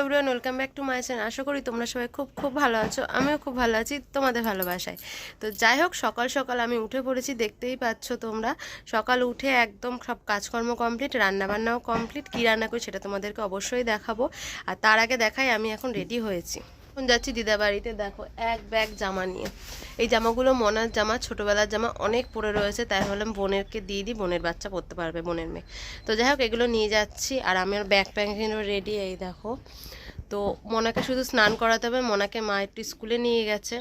Everyone, welcome back to my channel. আশা করি তোমরা সবাই খুব খুব ভালো আছো। আমিও খুব ভালো আছি তোমাদের ভালোবাসায়। তো যাই হোক, সকাল সকাল আমি উঠে পড়েছি, দেখতেই পাচ্ছ তোমরা। সকাল উঠে একদম সব কাজকর্ম কমপ্লিট, রান্নাবান্নাও কমপ্লিট। কী রান্না করি সেটা তোমাদেরকে অবশ্যই দেখাবো। আর তার আগে দেখাই আমি এখন রেডি হয়েছি। এখন যাচ্ছি দিদা বাড়িতে। দেখো, এক ব্যাগ জামা নিয়ে। এই জামাগুলো মনার জামা, ছোটোবেলার জামা অনেক পরে রয়েছে, তাই ভাবলাম বোনেরকে দিয়ে দিই, বোনের বাচ্চা পরতে পারবে, বোনের মেয়ে। তো যাই হোক, এগুলো নিয়ে যাচ্ছি। আর আমার ব্যাগ প্যাকিংও রেডি। এই দেখো, তো মোনাকে শুধু স্নান করাতে হবে। মোনাকে মা একটু স্কুলে নিয়ে গেছে।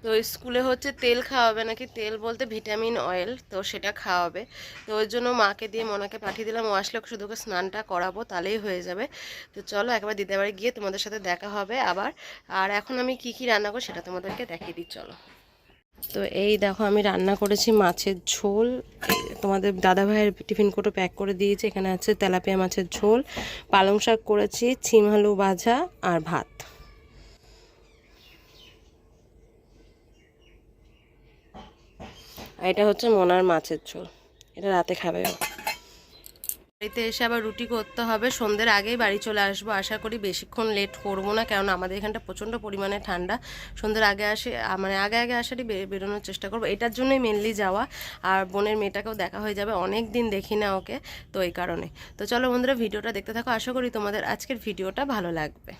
তো স্কুলে হচ্ছে তেল খাওয়াবে নাকি, তেল বলতে ভিটামিন অয়েল, তো সেটা খাওয়াবে। তো ওই জন্য মাকে দিয়ে মোনাকে পাঠিয়ে দিলাম। ও আসলে শুধু ওকে স্নানটা করাবো, তাহলেই হয়ে যাবে। তো চলো একবার দিদির বাড়ি গিয়ে তোমাদের সাথে দেখা হবে আবার। আর এখন আমি কি কি রান্না করি সেটা তোমাদেরকে দেখিয়ে দিই, চলো। তো এই দেখো, আমি রান্না করেছি মাছের ঝোল। তোমাদের দাদা ভাইয়ের টিফিন কোটো প্যাক করে দিয়েছি। এখানে আছে তেলাপিয়া মাছের ঝোল, পালং শাক করেছি, ছিম আলু ভাজা আর ভাত। আর এটা হচ্ছে মোনার মাছের ঝোল, এটা রাতে খাবে। বাড়িতে এসে আবার রুটি করতে হবে। সন্ধ্যের আগেই বাড়ি চলে আসবো, আশা করি বেশিক্ষণ লেট করবো না, কারণ আমাদের এখানটা প্রচণ্ড পরিমাণে ঠান্ডা। সন্ধ্যের আগে মানে আগে আগে আসারই বেরোনোর চেষ্টা করবো, এটার জন্যই মেনলি যাওয়া। আর বোনের মেয়েটাকেও দেখা হয়ে যাবে, অনেক দিন দেখি না ওকে, তো এই কারণে। তো চলো বন্ধুরা, ভিডিওটা দেখতে থাকো। আশা করি তোমাদের আজকের ভিডিওটা ভালো লাগবে।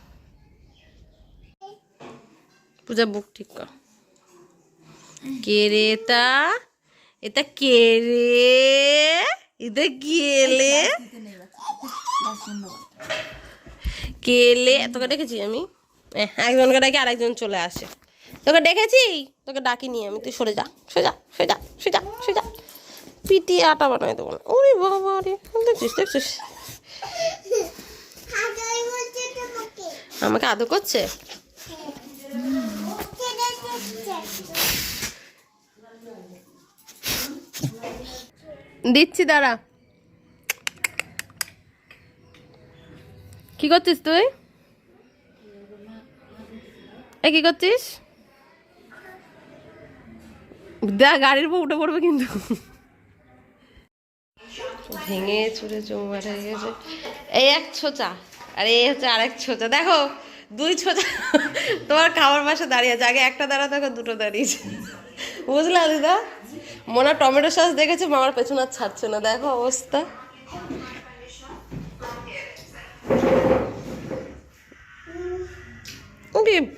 পূজা বুক ঠিক কর। কে রে এটা? এটা কে রে? এটা গেলে কেলে তোকে ডেকেছি আমি? একজনকে ডাকি আরেকজন চলে আসে। তোকে ডেকেছি, তোকে ডাকিনি আমি। তুই সরে যা, সোজা সোজা সোজা সোজা। পিটি আটা বানাই দেবো না। ওরে বাবা রে, দেখছিস দেখছিস আমাকে আদর করছে। দিচ্ছি, দাঁড়া। কি করছিস তুই? এ কি করছিস? দেখ, গাড়ির উপর উঠে পড়বে কিন্তু। ভেঙে চুরে চৌমার হয়ে গেছে। এই এক ছোচা, আর এই হচ্ছে আরেক ছোচা। দেখো, দুই ছোচা তোমার খাবার পাশে দাঁড়িয়ে আছে। আগে একটা দাঁড়াতে, এখন দুটো দাঁড়িয়েছে। বুঝলা দিদা? মোনা টমেটো সস দেখেছে, মামার পেছনে আর ছাড়ছে না। দেখো অবস্থা।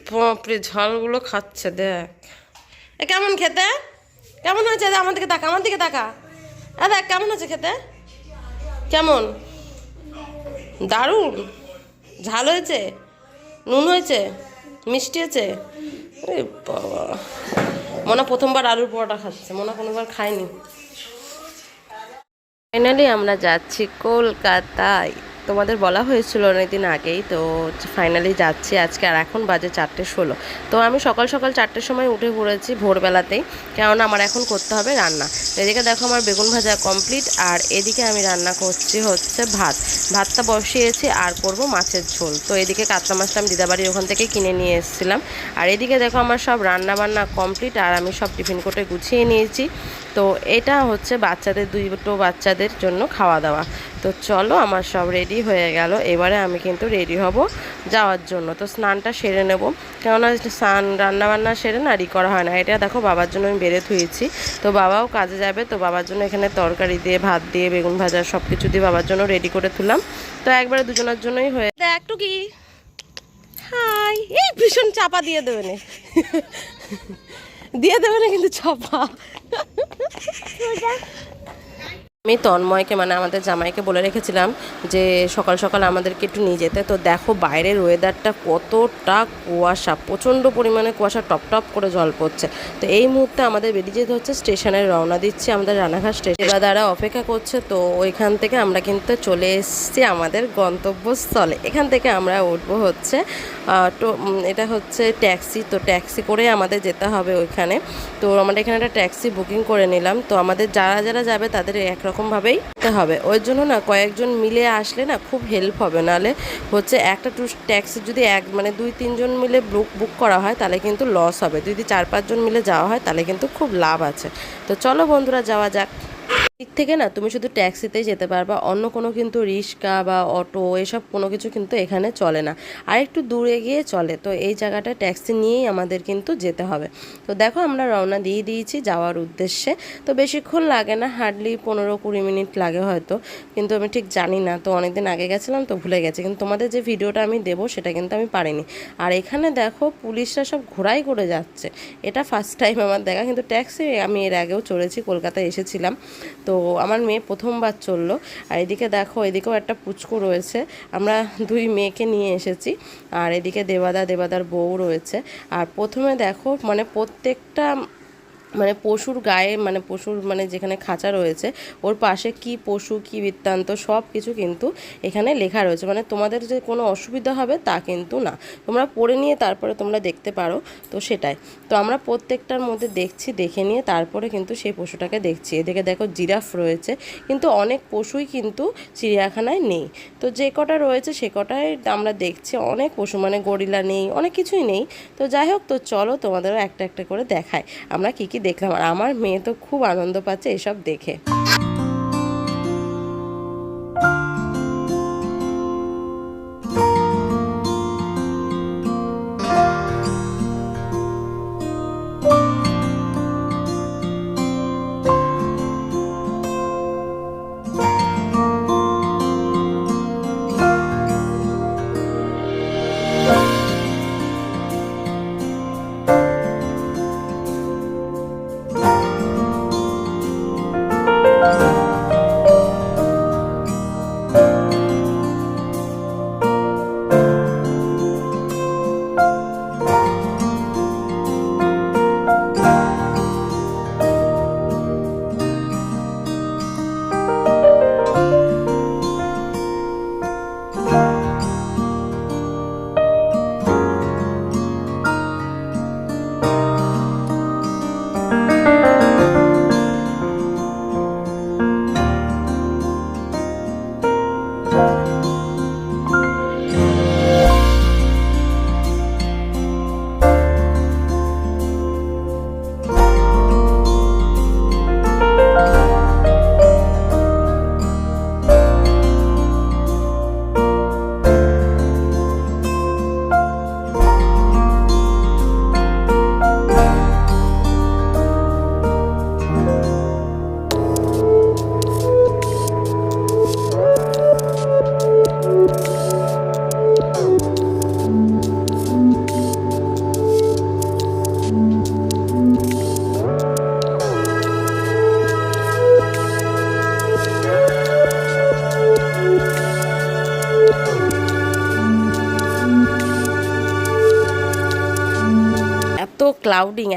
বাপরে, ঝালগুলো খাচ্ছে দেখ। এ কেমন খেতে? কেমন হয়েছে? আমার দিকে তাকা, আমার দিকে তাকা। দেখ কেমন হয়েছে খেতে? কেমন? দারুণ ঝাল হয়েছে, নুন হয়েছে, মিষ্টি হয়েছে। এ বাবা, মোনা প্রথমবার আলুর পরোটা খাচ্ছে। মোনা কোনোবার খায়নি। ফাইনালি আমরা যাচ্ছি কলকাতায়। তোমাদের বলা হয়েছিল অনেকদিন আগেই, তো ফাইনালি যাচ্ছি আজকে। আর এখন বাজে 4:16। তো আমি সকাল সকাল 4টের সময় উঠে পড়েছি, ভোরবেলাতেই, কেননা আমার এখন করতে হবে রান্না। এদিকে দেখো, আমার বেগুন ভাজা কমপ্লিট। আর এদিকে আমি রান্না করছি হচ্ছে ভাতটা বসিয়েছি, আর করব মাছের ঝোল। তো এদিকে কাতলা মাছটা আমি দিদাবাড়ির ওখান থেকে কিনে নিয়ে এসেছিলাম। আর এদিকে দেখো, আমার সব রান্না বান্না কমপ্লিট, আর আমি সব টিফিন কোটে গুছিয়ে নিয়েছি। তো এটা হচ্ছে বাচ্চাদের, দুটো বাচ্চাদের জন্য খাওয়া দাওয়া। তো চলো, আমার সব রেডি হয়ে গেল। এবারে আমি কিন্তু রেডি হব যাওয়ার জন্য। তো স্নানটা সেরে নেব, কেননা স্নান রান্নাবান্না সেরে না রেডি করা হয় না। এটা দেখো, বাবার জন্য আমি বেড়ে ধুয়েছি। তো বাবাও কাজে যাবে, তো বাবার জন্য এখানে তরকারি দিয়ে, ভাত দিয়ে, বেগুন ভাজা সব কিছু দিয়ে বাবার জন্য রেডি করে তুললাম। তো একবারে দুজনের জন্যই হয়ে একটু কি। হাই, এই ভীষণ চাপা দিয়ে দেবে না, দিয়ে দেবে না কিন্তু চাপা। আমি তন্ময়কে, মানে আমাদের জামাইকে বলে রেখেছিলাম যে সকাল সকাল আমাদেরকে একটু নিয়ে যেতে। তো দেখো বাইরের ওয়েদারটা কতটা কুয়াশা, প্রচণ্ড পরিমাণে কুয়াশা, টপ টপ করে জল পড়ছে। তো এই মুহূর্তে আমাদের বেরিয়ে যেতে হচ্ছে স্টেশনে, রওনা দিচ্ছি আমাদের রানাঘাট স্টেশন। দ্বারা অপেক্ষা করছে, তো ওইখান থেকে আমরা কিন্তু চলে এসেছি আমাদের গন্তব্যস্থলে। এখান থেকে আমরা উঠবো হচ্ছে এটা হচ্ছে ট্যাক্সি। তো ট্যাক্সি করে আমাদের যেতে হবে ওইখানে। তো আমরা এখানে একটা ট্যাক্সি বুকিং করে নিলাম। তো আমাদের যারা যারা যাবে তাদের একরকমভাবেই যেতে হবে। ওই জন্য না, কয়েকজন মিলে আসলে না খুব হেল্প হবে। নাহলে হচ্ছে একটা ট্যাক্সি যদি মানে 2-3 জন মিলে বুক করা হয়, তাহলে কিন্তু লস হবে। যদি 4-5 জন মিলে যাওয়া হয়, তাহলে কিন্তু খুব লাভ আছে। তো চলো বন্ধুরা, যাওয়া যাক। দিক থেকে না তুমি শুধু ট্যাক্সিতেই যেতে পারবা, অন্য কোনো কিন্তু রিক্সা বা অটো এসব কোনো কিছু কিন্তু এখানে চলে না, আর একটু দূরে গিয়ে চলে। তো এই জায়গাটা ট্যাক্সি নিয়েই আমাদের কিন্তু যেতে হবে। তো দেখো আমরা রওনা দিয়ে দিয়েছি যাওয়ার উদ্দেশ্যে। তো বেশিক্ষণ লাগে না, হার্ডলি 15-20 মিনিট লাগে হয়তো, কিন্তু আমি ঠিক জানি না, তো অনেকদিন আগে গেছিলাম তো ভুলে গেছি, কিন্তু তোমাদের যে ভিডিওটা আমি দেবো সেটা কিন্তু আমি পারিনি। আর এখানে দেখো পুলিশরা সব ঘোরাই করে যাচ্ছে, এটা ফার্স্ট টাইম আমার দেখা, কিন্তু ট্যাক্সি আমি এর আগেও চড়েছি, কলকাতায় এসেছিলাম, তো আমার মেয়ে প্রথমবার চললো। আর এদিকে দেখো এদিকেও একটা পুচকু রয়েছে, আমরা 2 মেয়েকে নিয়ে এসেছি। আর এদিকে দেবাদার বউ রয়েছে। আর প্রথমে দেখো মানে প্রত্যেকটা মানে পশুর গায়ে, মানে পশুর মানে যেখানে খাঁচা রয়েছে ওর পাশে কি পশু কি বৃত্তান্ত সব কিছু কিন্তু এখানে লেখা রয়েছে, মানে তোমাদের যে কোনো অসুবিধা হবে তা কিন্তু না, তোমরা পড়ে নিয়ে তারপরে তোমরা দেখতে পারো। তো সেটাই, তো আমরা প্রত্যেকটার মধ্যে দেখছি, দেখে নিয়ে তারপরে কিন্তু সেই পশুটাকে দেখছি। এদিকে দেখো জিরাফ রয়েছে, কিন্তু অনেক পশুই কিন্তু চিড়িয়াখানায় নেই, তো যে কটা রয়েছে সে কটাই আমরা দেখছি। অনেক পশু মানে গরিলা নেই, অনেক কিছুই নেই। তো যাই হোক, তো চলো তোমাদেরও একটা একটা করে দেখাই আমরা কী কী দেখলাম। আর আমার মেয়ে তো খুব আনন্দ পাচ্ছে এসব দেখে।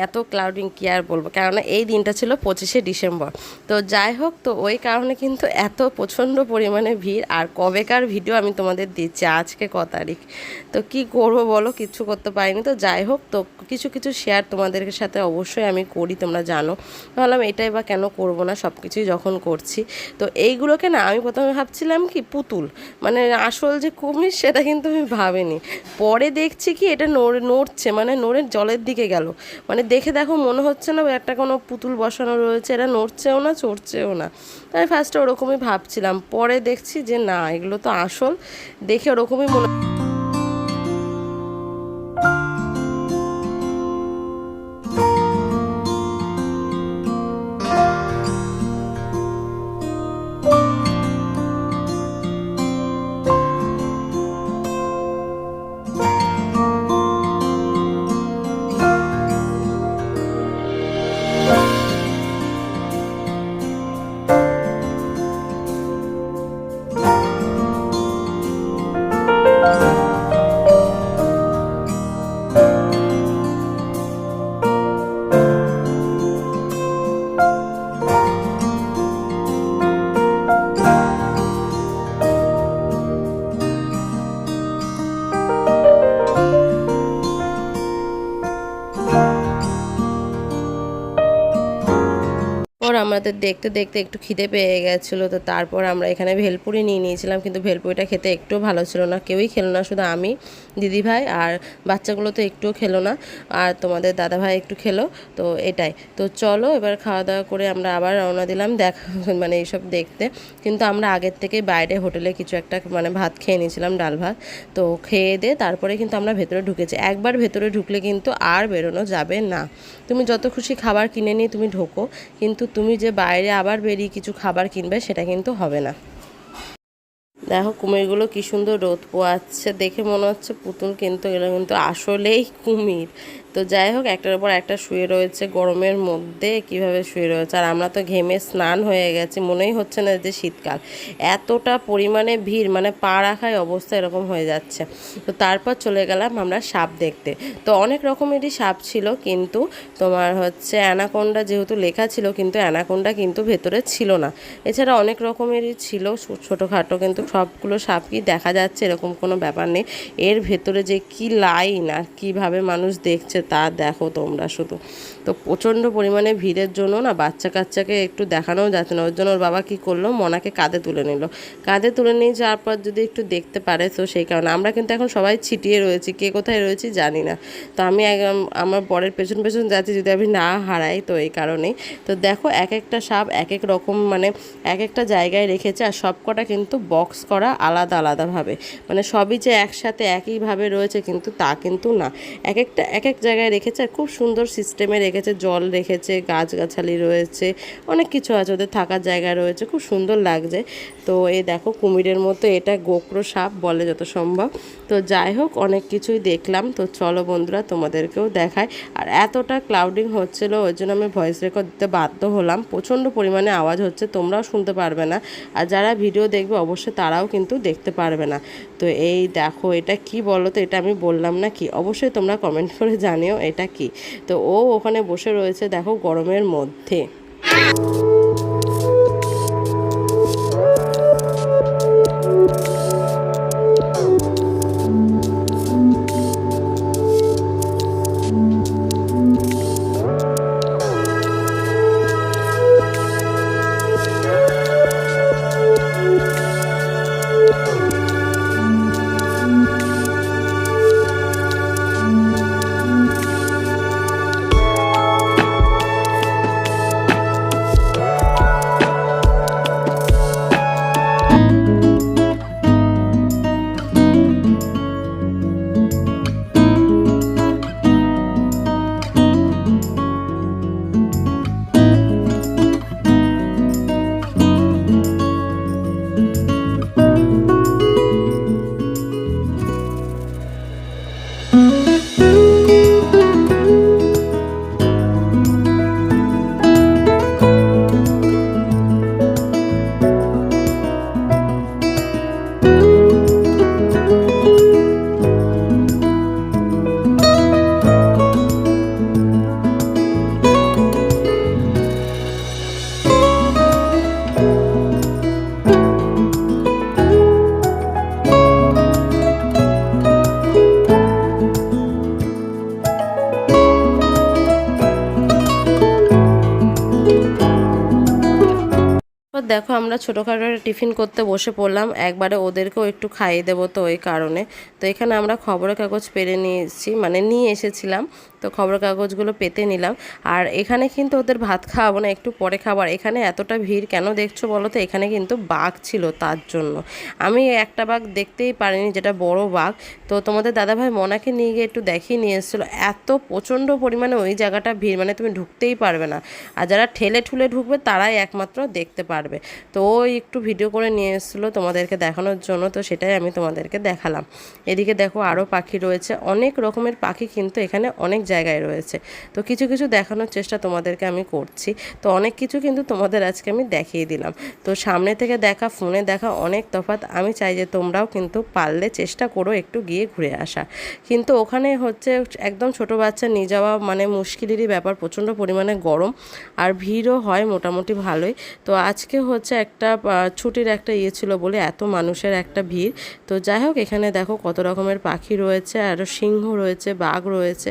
এত ক্লাউডিং কি আর বলবো, কেননা এই দিনটা ছিল 25শে ডিসেম্বর। তো যাই হোক, তো ওই কারণে কিন্তু এত প্রচণ্ড পরিমাণে ভিড়। আর কবেকার ভিডিও আমি তোমাদের দিচ্ছি, আজকে ক তারিখ, তো কি করবো বলো, কিচ্ছু করতে পারিনি। তো যাই হোক, তো কিছু কিছু শেয়ার তোমাদের সাথে অবশ্যই আমি করি, তোমরা জানো, ভাবলাম এটাই বা কেন করবো না, সব কিছুই যখন করছি। তো এইগুলোকে না আমি প্রথমে ভাবছিলাম কি পুতুল, মানে আসল যে কুমির সেটা কিন্তু আমি ভাবিনি। পরে দেখছি কি এটা নড়ছে, মানে নড়ে জলের দিকে গেল, মানে দেখে দেখো মনে হচ্ছে না একটা কোনো পুতুল বসানো রয়েছে, এটা নড়ছেও না চড়ছেও না। তাই ফার্স্টে ওরকমই ভাবছিলাম, পরে দেখছি যে না, এগুলো তো আসল, দেখে ওরকমই মনে। Bye. আমাদের দেখতে দেখতে একটু খিদে পেয়ে গেছিলো, তো তারপর আমরা এখানে ভেলপুরি নিয়ে নিয়েছিলাম, কিন্তু ভেলপুরিটা খেতে একটুও ভালো ছিল না, কেউই খেলো না, শুধু আমি, দিদিভাই আর বাচ্চাগুলো তো একটুও খেলো না, আর তোমাদের দাদাভাই একটু খেলো। তো এটাই, তো চলো এবার খাওয়া দাওয়া করে আমরা আবার রওনা দিলাম মানে এইসব দেখতে। কিন্তু আমরা আগের থেকেই বাইরে হোটেলে কিছু একটা মানে ভাত খেয়ে নিয়েছিলাম, ডাল ভাত। তো খেয়ে দিয়ে তারপরে কিন্তু আমরা ভেতরে ঢুকেছি। একবার ভেতরে ঢুকলে কিন্তু আর বেরোনো যাবে না। তুমি যত খুশি খাবার কিনে নিয়ে তুমি ঢোকো, কিন্তু তুমি যে বাইরে আবার বেরিয়ে কিছু খাবার কিনবে সেটা কিন্তু হবে না। দেখো কুমিরগুলো কি সুন্দর রোদ পোয়াচ্ছে, দেখে মনে হচ্ছে পুতুল, কিন্তু এগুলো কিন্তু আসলেই কুমির। তো যাই হোক, একটার উপর একটা শুয়ে রয়েছে গরমের মধ্যে, কিভাবে শুয়ে রয়েছে। আর আমরা তো ঘেমে স্নান হয়ে গেছি, মনেই হচ্ছে না যে শীতকাল, এতটা পরিমাণে ভিড়, মানে পা রাখায় অবস্থা এরকম হয়ে যাচ্ছে। তো তারপর চলে গেলাম আমরা সাপ দেখতে। তো অনেক রকমেরই সাপ ছিল, কিন্তু তোমার হচ্ছে অ্যানাকোন্ডা যেহেতু লেখা ছিল, কিন্তু অ্যানাকোন্ডা কিন্তু ভেতরে ছিল না। এছাড়া অনেক রকমেরই ছিল ছোটোখাটো, কিন্তু সবগুলো সাপ কি দেখা যাচ্ছে এরকম কোনো ব্যাপার নেই। এর ভেতরে যে কি লাইন আর কীভাবে মানুষ দেখছে তা দেখো তোমরা শুধু। তো প্রচণ্ড পরিমাণে ভিড়ের জন্য না বাচ্চা কাচ্চাকে একটু দেখানোও যাচ্ছে না। ওর জন্য ওর বাবা কী করলো, মনাকে কাঁধে তুলে নিল। কাঁধে তুলে নিয়ে যাওয়ার পর যদি একটু দেখতে পারে, তো সেই কারণে আমরা কিন্তু এখন সবাই ছিটিয়ে রয়েছি, কে কোথায় রয়েছি জানি না। তো আমি আমার বরের পেছন পেছন যাচ্ছি যদি আমি না হারাই, তো এই কারণেই। তো দেখো এক একটা সাপ এক এক রকম, মানে এক একটা জায়গায় রেখেছে, আর সব কটা কিন্তু বক্স করা আলাদা আলাদাভাবে, মানে সবই যে একসাথে একইভাবে রয়েছে কিন্তু তা কিন্তু না, এক একটা এক এক জায়গায় রেখেছে, আর খুব সুন্দর সিস্টেমে রেখেছে। জল রেখেছে, গাছগাছালি রয়েছে, অনেক কিছু আছে, ওদের থাকার জায়গা রয়েছে, খুব সুন্দর লাগছে। তো এই দেখো কুমিরের মতো, এটা গোকরো সাপ বলে যত সম্ভব। তো যাই হোক, অনেক কিছুই দেখলাম। তো চলো বন্ধুরা তোমাদেরকেও দেখায়। আর এতটা ক্লাউডিং হচ্ছিল, ওই জন্য আমি ভয়েস রেকর্ড দিতে বাধ্য হলাম। প্রচণ্ড পরিমাণে আওয়াজ হচ্ছে, তোমরাও শুনতে পারবে না, আর যারা ভিডিও দেখবে অবশ্যই তারাও কিন্তু দেখতে পারবে না। তো এই দেখো, এটা কি বলো তো, এটা আমি বললাম না কি, অবশ্যই তোমরা কমেন্ট করে জানিও এটা কি। তো ও ওখানে বসে রয়েছে দেখো গরমের মধ্যে। দেখো আমরা ছোটোখাটো একটা টিফিন করতে বসে পড়লাম, একবারে ওদেরকেও একটু খাইয়ে দেবো, তো ওই কারণে। তো এখানে আমরা খবরের কাগজ পেরে নিয়ে এসেছি, মানে নিয়ে এসেছিলাম, তো খবরের কাগজগুলো পেতে নিলাম। আর এখানে কিন্তু ওদের ভাত খাওয়াবো না, একটু পরে খাবার। এখানে এতটা ভিড় কেন দেখছো বলো তো, এখানে কিন্তু বাঘ ছিল, তার জন্য। আমি একটা বাঘ দেখতেই পারিনি, যেটা বড় বাঘ। তো তোমাদের দাদাভাই মনাকে নিয়ে গিয়ে একটু দেখিয়ে নিয়ে এসেছিলো। এত প্রচণ্ড পরিমাণে ওই জায়গাটা ভিড়, মানে তুমি ঢুকতেই পারবে না, আর যারা ঠেলে ঠুলে ঢুকবে তারাই একমাত্র দেখতে পারবে। তো ওই একটু ভিডিও করে নিয়ে এসেছিলো তোমাদেরকে দেখানোর জন্য, তো সেটাই আমি তোমাদেরকে দেখালাম। এদিকে দেখো আরও পাখি রয়েছে, অনেক রকমের পাখি কিন্তু এখানে অনেক জায়গায় রয়েছে। তো কিছু কিছু দেখানোর চেষ্টা তোমাদেরকে আমি করছি। তো অনেক কিছু কিন্তু তোমাদের আজকে আমি দেখিয়ে দিলাম। তো সামনে থেকে দেখা ফোনে দেখা অনেক তফাৎ। আমি চাই যে তোমরাও কিন্তু পারলে চেষ্টা করো একটু গিয়ে ঘুরে আসা, কিন্তু ওখানে হচ্ছে একদম ছোট বাচ্চা নিয়ে যাওয়া মানে মুশকিলেরই ব্যাপার, প্রচণ্ড পরিমাণে গরম, আর ভিড়ও হয় মোটামুটি ভালোই। তো আজকে হচ্ছে একটা ছুটির একটা ইয়ে ছিল বলে এত মানুষের একটা ভিড়। তো যাই হোক, এখানে দেখো কত রকমের পাখি রয়েছে, আরও সিংহ রয়েছে, বাঘ রয়েছে।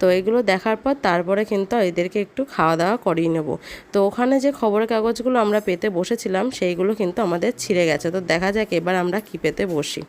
তো এগুলো দেখার পর তারপরে কিন্তু এদেরকে একটু খাওয়া দাওয়া করিয়ে নেব। তো ওখানে যে খবরের কাগজগুলো আমরা পেতে বসেছিলাম সেইগুলো কিন্তু আমাদের ছিঁড়ে গেছে। তো দেখা যাক এবার আমরা কি পেতে বসি।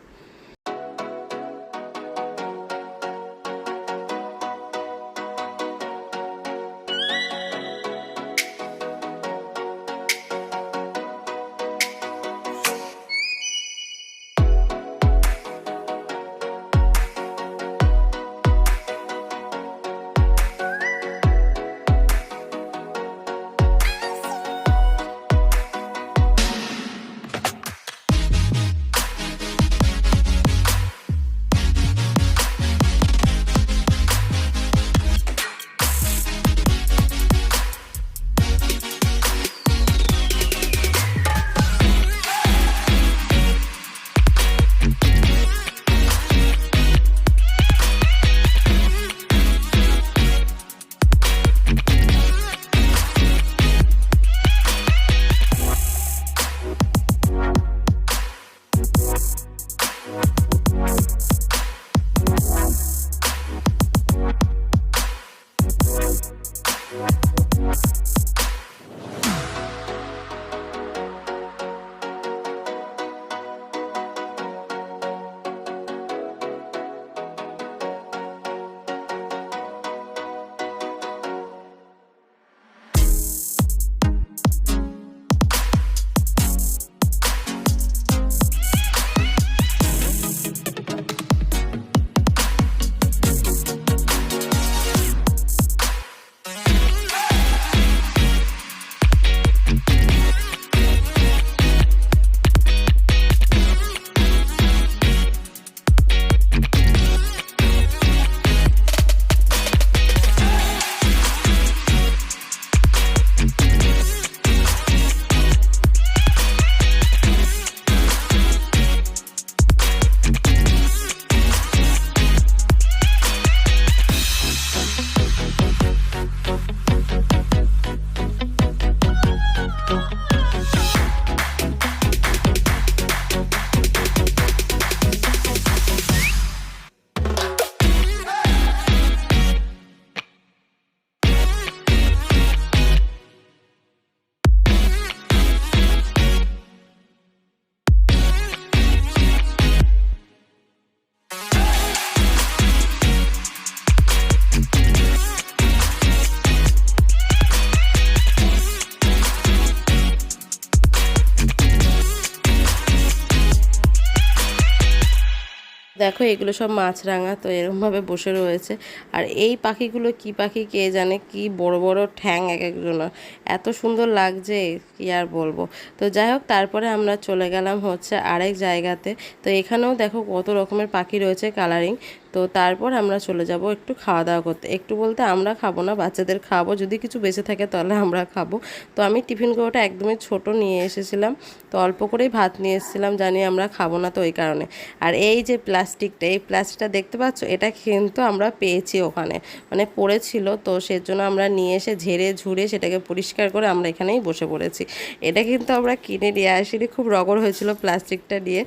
দেখো এগুলো সব মাছরাঙা, তো এরকমভাবে বসে রয়েছে। আর এই পাখিগুলো কি পাখি কে জানে, কি বড় বড় ঠ্যাং এক একজনের, এত সুন্দর লাগছে কি আর বলবো। তো যাই হোক, তারপরে আমরা চলে গেলাম হচ্ছে আরেক জায়গাতে। তো এখানেও দেখো কত রকমের পাখি রয়েছে কালারিং। তো তারপর আমরা চলে যাব একটু খাওয়া দাওয়া করতে। একটু বলতে আমরা খাবো না, বাচ্চাদের খাবো, যদি কিছু বেঁচে থাকে তাহলে আমরা খাবো। তো আমি টিফিন কৌটা একদমই ছোট নিয়ে এসেছিলাম, তো অল্প করেই ভাত নিয়ে এসেছিলাম, জানি আমরা খাবো না তো ওই কারণে। আর এই যে প্লাস্টিকটা, এই প্লাস্টিকটা দেখতে পাচ্ছ, এটা কিন্তু আমরা পেয়েছি ওখানে, মানে পড়েছিল, তো সেজন্য আমরা নিয়ে এসে ঝেড়ে ঝুড়ে সেটাকে পরিষ্কার করে আমরা এখানেই বসে পড়েছি। এটা কিন্তু আমরা কিনে নিয়ে আসিনি, খুব রগড় হয়েছিল প্লাস্টিকটা নিয়ে।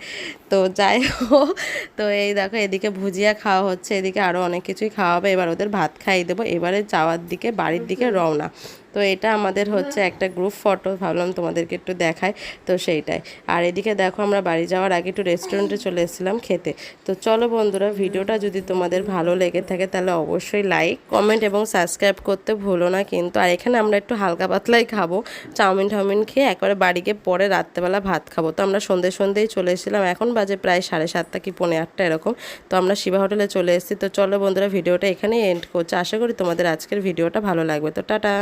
তো যাই হোক, তো এই দেখো এদিকে ভুজিয়া খাওয়া হচ্ছে, এদিকে আরও অনেক কিছুই খাওয়া হবে। এবার ওদের ভাত খাইয়ে দেবো, এবারে যাওয়ার দিকে বাড়ির দিকে রওনা। তো এটা আমাদের হচ্ছে একটা গ্রুপ ফটো, ভাবলাম তোমাদেরকে একটু দেখাই, তো সেইটাই। আর এদিকে দেখো আমরা বাড়ি যাওয়ার আগে একটু রেস্টুরেন্টে চলে এসেছিলাম খেতে। তো চলো বন্ধুরা, ভিডিওটা যদি তোমাদের ভালো লেগে থাকে তাহলে অবশ্যই লাইক, কমেন্ট এবং সাবস্ক্রাইব করতে ভুলো না কিন্তু। আর এখানে আমরা একটু হালকা পাতলাই খাবো, চাউমিন টাউমিন খেয়ে একবারে বাড়ি গিয়ে পরে রাত্রেবেলা ভাত খাবো। তো আমরা সন্ধ্যেই চলে এসেছিলাম, এখন বাজে প্রায় 7:30 কি 7:45 এরকম। তো আমরা শিবা হোটেলে চলে এসেছি। তো চলো বন্ধুরা, ভিডিওটা এখানেই এন্ড করছি। আশা করি তোমাদের আজকের ভিডিওটা ভালো লাগবে। তো টাটা।